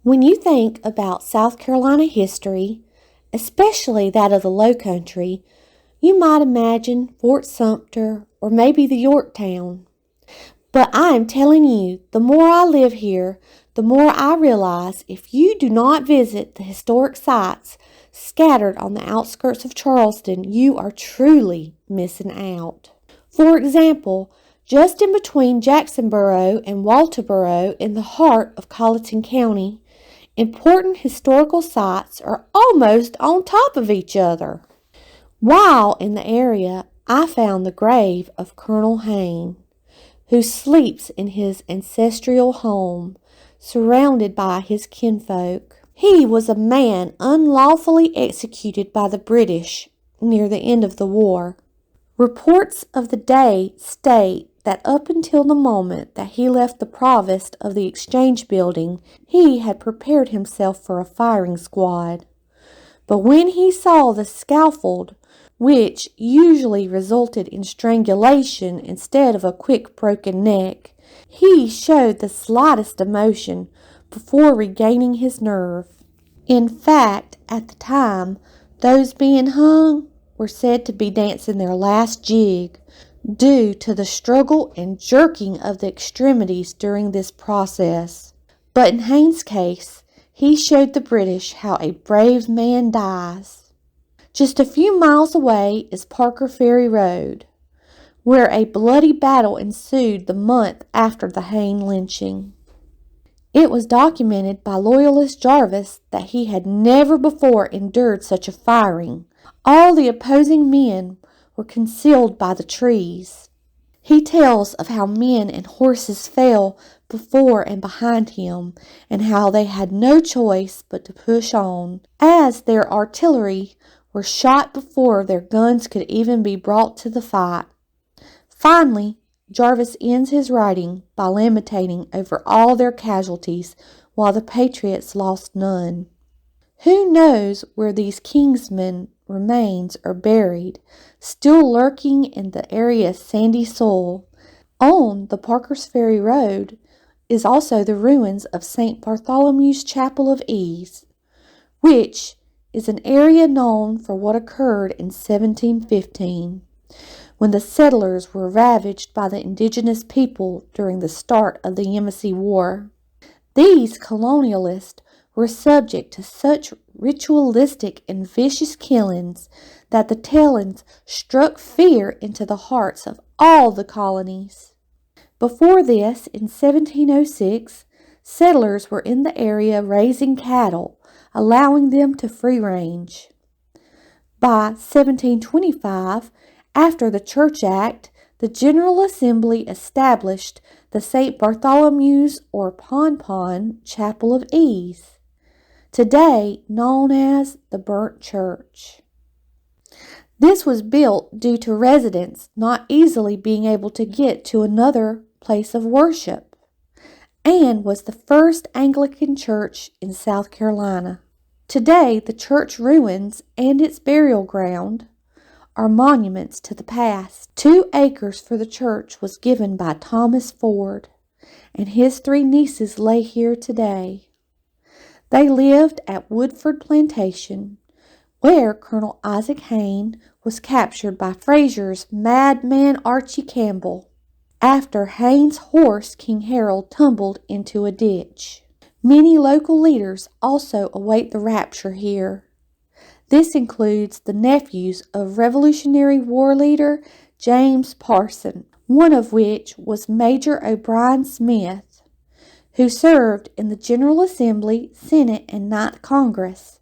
When you think about South Carolina history, especially that of the Low Country, you might imagine Fort Sumter or maybe the Yorktown. But I am telling you, the more I live here, the more I realize if you do not visit the historic sites scattered on the outskirts of Charleston, you are truly missing out. For example, just in between Jacksonboro and Walterboro in the heart of Colleton County, important historical sites are almost on top of each other. While in the area, I found the grave of Colonel Hayne, who sleeps in his ancestral home, surrounded by his kinfolk. He was a man unlawfully executed by the British near the end of the war. Reports of the day state that up until the moment that he left the provost of the Exchange Building, he had prepared himself for a firing squad. But when he saw the scaffold, which usually resulted in strangulation instead of a quick broken neck, he showed the slightest emotion before regaining his nerve. In fact, at the time, those being hung were said to be dancing their last jig, due to the struggle and jerking of the extremities during this process. But in Hayne's case, he showed the British how a brave man dies. Just a few miles away is Parker Ferry Road, where a bloody battle ensued the month after the Hayne lynching. It was documented by Loyalist Jarvis that he had never before endured such a firing. All the opposing men were concealed by the trees. He tells of how men and horses fell before and behind him, and how they had no choice but to push on, as their artillery were shot before their guns could even be brought to the fight. Finally, Jarvis ends his writing by lamenting over all their casualties, while the Patriots lost none. Who knows where these Kingsmen remains are buried, still lurking in the area's sandy soil. On the Parker's Ferry Road is also the ruins of St. Bartholomew's Chapel of Ease, which is an area known for what occurred in 1715, when the settlers were ravaged by the indigenous people during the start of the Yamasee War. These colonialists were subject to such ritualistic and vicious killings that the tellings struck fear into the hearts of all the colonies. Before this, in 1706, settlers were in the area raising cattle, allowing them to free range. By 1725, after the Church Act, the General Assembly established the St. Bartholomew's or Pon Chapel of Ease, today known as the Burnt Church. This was built due to residents not easily being able to get to another place of worship, and was the first Anglican church in South Carolina. Today, the church ruins and its burial ground are monuments to the past. 2 acres for the church was given by Thomas Ford, and his 3 nieces lay here today. They lived at Woodford Plantation, where Colonel Isaac Hayne was captured by Frazier's madman Archie Campbell, after Hayne's horse King Harold tumbled into a ditch. Many local leaders also await the rapture here. This includes the nephews of Revolutionary War leader James Parson, one of which was Major O'Brien Smith, who served in the General Assembly, Senate, and Ninth Congress,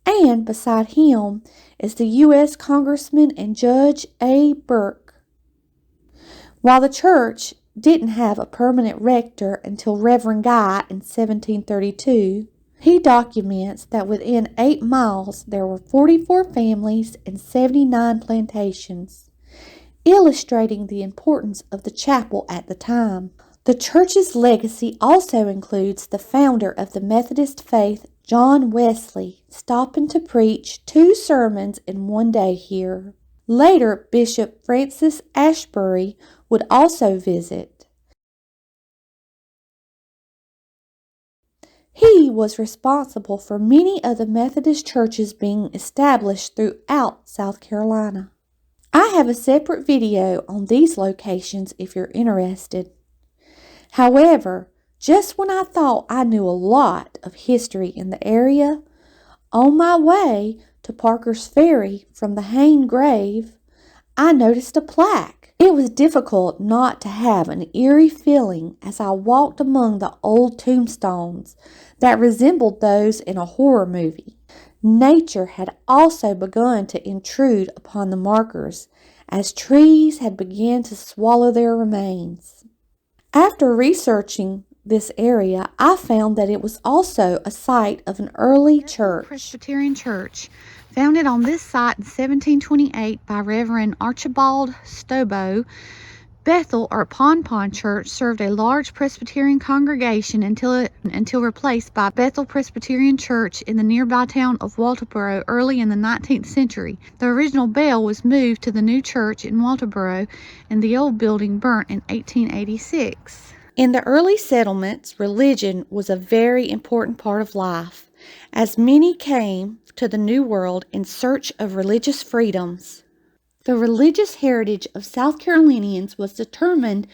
and beside him is the U.S. Congressman and Judge A. Burke. While the church didn't have a permanent rector until Reverend Guy in 1732, he documents that within 8 miles there were 44 families and 79 plantations, illustrating the importance of the chapel at the time. The church's legacy also includes the founder of the Methodist faith, John Wesley, stopping to preach 2 sermons in one day here. Later, Bishop Francis Ashbury would also visit. He was responsible for many of the Methodist churches being established throughout South Carolina. I have a separate video on these locations if you're interested. However, just when I thought I knew a lot of history in the area, on my way to Parker's Ferry from the Hayne grave, I noticed a plaque. It was difficult not to have an eerie feeling as I walked among the old tombstones that resembled those in a horror movie. Nature had also begun to intrude upon the markers as trees had begun to swallow their remains. After researching this area, I found that it was also a site of an early church. Presbyterian Church, founded on this site in 1728 by Reverend Archibald Stobo. Bethel or Pon Church served a large Presbyterian congregation until replaced by Bethel Presbyterian Church in the nearby town of Walterboro early in the 19th century. The original bell was moved to the new church in Walterboro, and the old building burnt in 1886. In the early settlements, religion was a very important part of life, as many came to the New World in search of religious freedoms. The religious heritage of South Carolinians was determined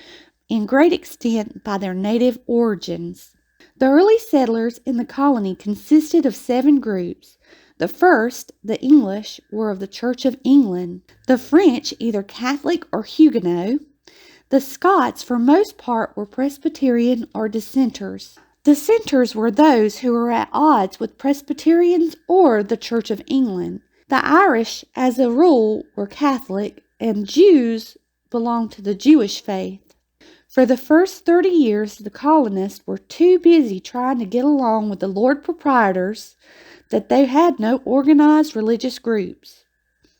in great extent by their native origins. The early settlers in the colony consisted of 7 groups. The first, the English, were of the Church of England. The French, either Catholic or Huguenot. The Scots, for most part, were Presbyterian or Dissenters. Dissenters were those who were at odds with Presbyterians or the Church of England. The Irish, as a rule, were Catholic, and Jews belonged to the Jewish faith. For the first 30 years, the colonists were too busy trying to get along with the Lord Proprietors that they had no organized religious groups.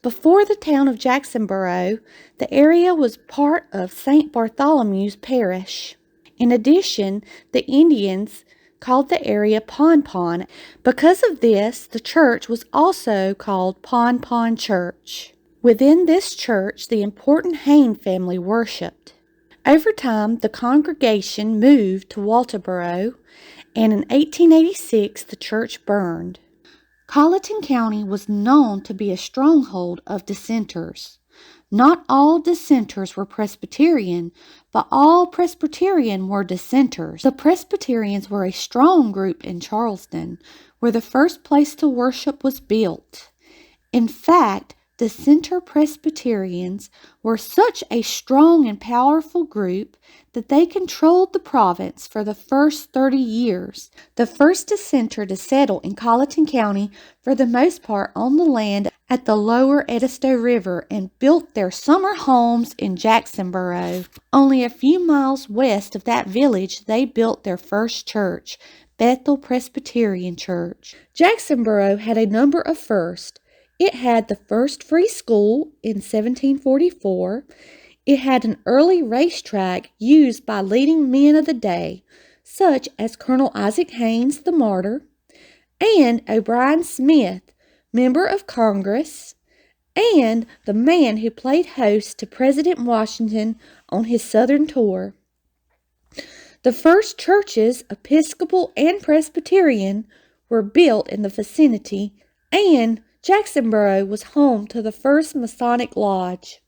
Before the town of Jacksonboro, the area was part of St. Bartholomew's Parish. In addition, the Indians called the area Pon. Because of this, the church was also called Pon Church. Within this church, the important Hayne family worshipped. Over time, the congregation moved to Walterboro, and in 1886, the church burned. Colleton County was known to be a stronghold of dissenters. Not all dissenters were Presbyterian, but all Presbyterian were dissenters. The Presbyterians were a strong group in Charleston, where the first place to worship was built. In fact, Dissenter Presbyterians were such a strong and powerful group that they controlled the province for the first 30 years. The first dissenter to settle in Colleton County, for the most part on the land at the lower Edisto River, and built their summer homes in Jacksonboro. Only a few miles west of that village, they built their first church, Bethel Presbyterian Church. Jacksonboro had a number of firsts. It had the first free school in 1744. It had an early racetrack used by leading men of the day, such as Colonel Isaac Haynes, the martyr, and O'Brien Smith, member of Congress, and the man who played host to President Washington on his southern tour. The first churches, Episcopal and Presbyterian, were built in the vicinity, and Jacksonboro was home to the first Masonic Lodge.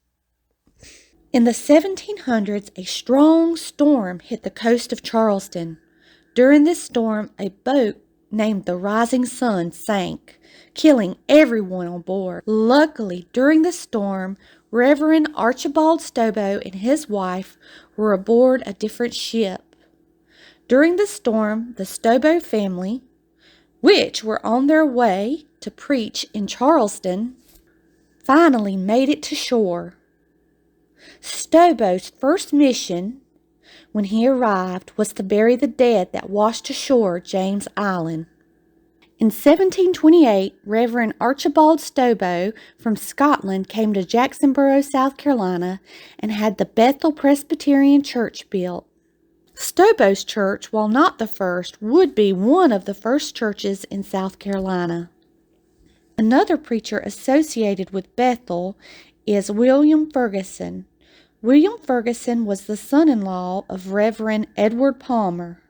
In the 1700s, a strong storm hit the coast of Charleston. During this storm, a boat named the Rising Sun sank, killing everyone on board. Luckily, during the storm, Reverend Archibald Stobo and his wife were aboard a different ship. During the storm, the Stobo family, which were on their way to preach in Charleston, finally made it to shore. Stobo's first mission when he arrived was to bury the dead that washed ashore James Island. In 1728, Reverend Archibald Stobo from Scotland came to Jacksonboro, South Carolina, and had the Bethel Presbyterian Church built. Stobo's church, while not the first, would be one of the first churches in South Carolina. Another preacher associated with Bethel is William Ferguson. William Ferguson was the son-in-law of Reverend Edward Palmer.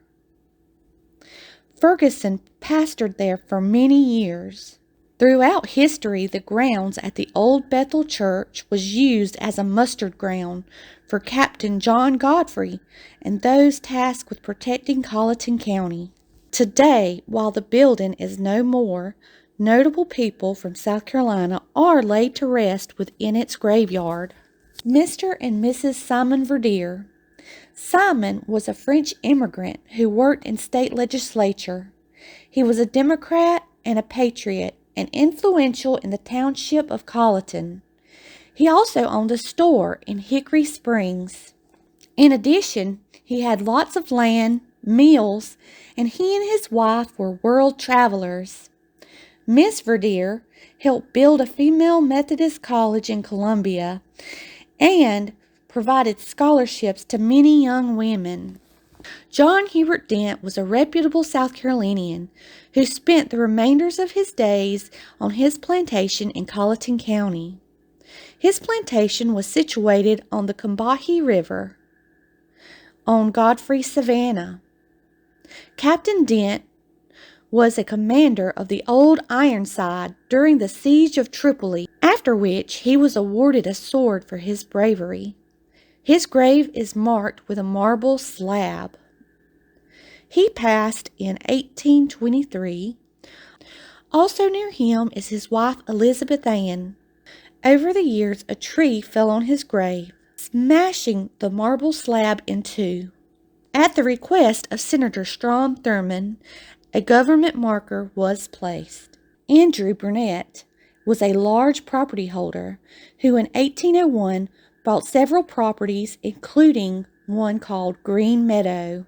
Ferguson pastored there for many years. Throughout history, the grounds at the old Bethel Church was used as a mustard ground for Captain John Godfrey and those tasked with protecting Colleton County. Today, while the building is no more, notable people from South Carolina are laid to rest within its graveyard. Mr. and Mrs. Simon Verdier. Simon was a French immigrant who worked in state legislature. He was a Democrat and a patriot and influential in the township of Colleton. He also owned a store in Hickory Springs. In addition, he had lots of land, meals, and he and his wife were world travelers. Miss Verdier helped build a female Methodist college in Columbia and provided scholarships to many young women. John Hubert Dent was a reputable South Carolinian who spent the remainders of his days on his plantation in Colleton County. His plantation was situated on the Combahee River on Godfrey Savannah. Captain Dent was a commander of the old Ironside during the siege of Tripoli, after which he was awarded a sword for his bravery. His grave is marked with a marble slab. He passed in 1823. Also near him is his wife Elizabeth Ann. Over the years, a tree fell on his grave, smashing the marble slab in two. At the request of Senator Strom Thurmond, a government marker was placed. Andrew Burnett was a large property holder who in 1801 bought several properties, including one called Green Meadow.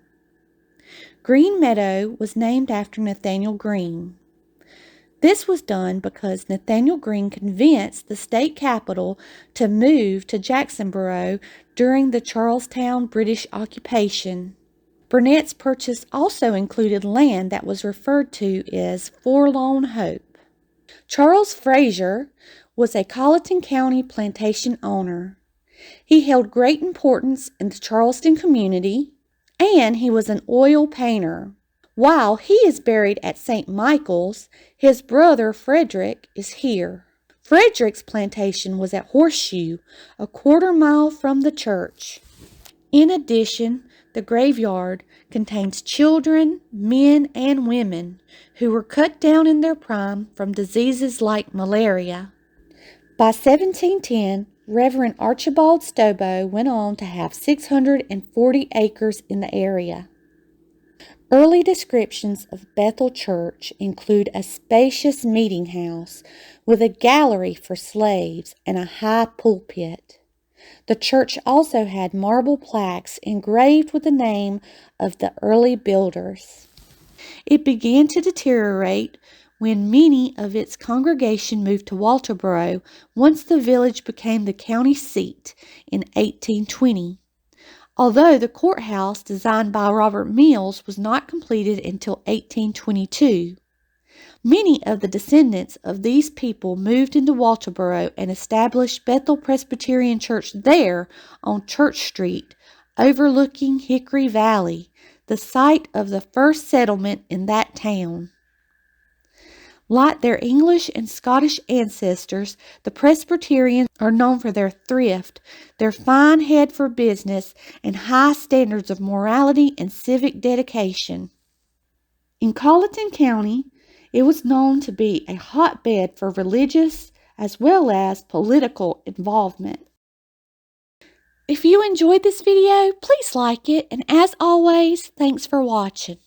Green Meadow was named after Nathaniel Greene. This was done because Nathaniel Greene convinced the state capital to move to Jacksonboro during the Charlestown British occupation. Burnett's purchase also included land that was referred to as Forlorn Hope. Charles Frazier was a Colleton County plantation owner. He held great importance in the Charleston community, and he was an oil painter. While he is buried at St. Michael's, his brother Frederick is here. Frederick's plantation was at Horseshoe, a quarter-mile from the church. In addition, the graveyard contains children, men, and women who were cut down in their prime from diseases like malaria. By 1710, Reverend Archibald Stobo went on to have 640 acres in the area. Early descriptions of Bethel Church include a spacious meeting house with a gallery for slaves and a high pulpit. The church also had marble plaques engraved with the name of the early builders. It began to deteriorate when many of its congregation moved to Walterboro once the village became the county seat in 1820. Although the courthouse designed by Robert Mills was not completed until 1822. Many of the descendants of these people moved into Walterboro and established Bethel Presbyterian Church there on Church Street, overlooking Hickory Valley, the site of the first settlement in that town. Like their English and Scottish ancestors, the Presbyterians are known for their thrift, their fine head for business, and high standards of morality and civic dedication. In Colleton County, it was known to be a hotbed for religious as well as political involvement. If you enjoyed this video, please like it, and as always, thanks for watching.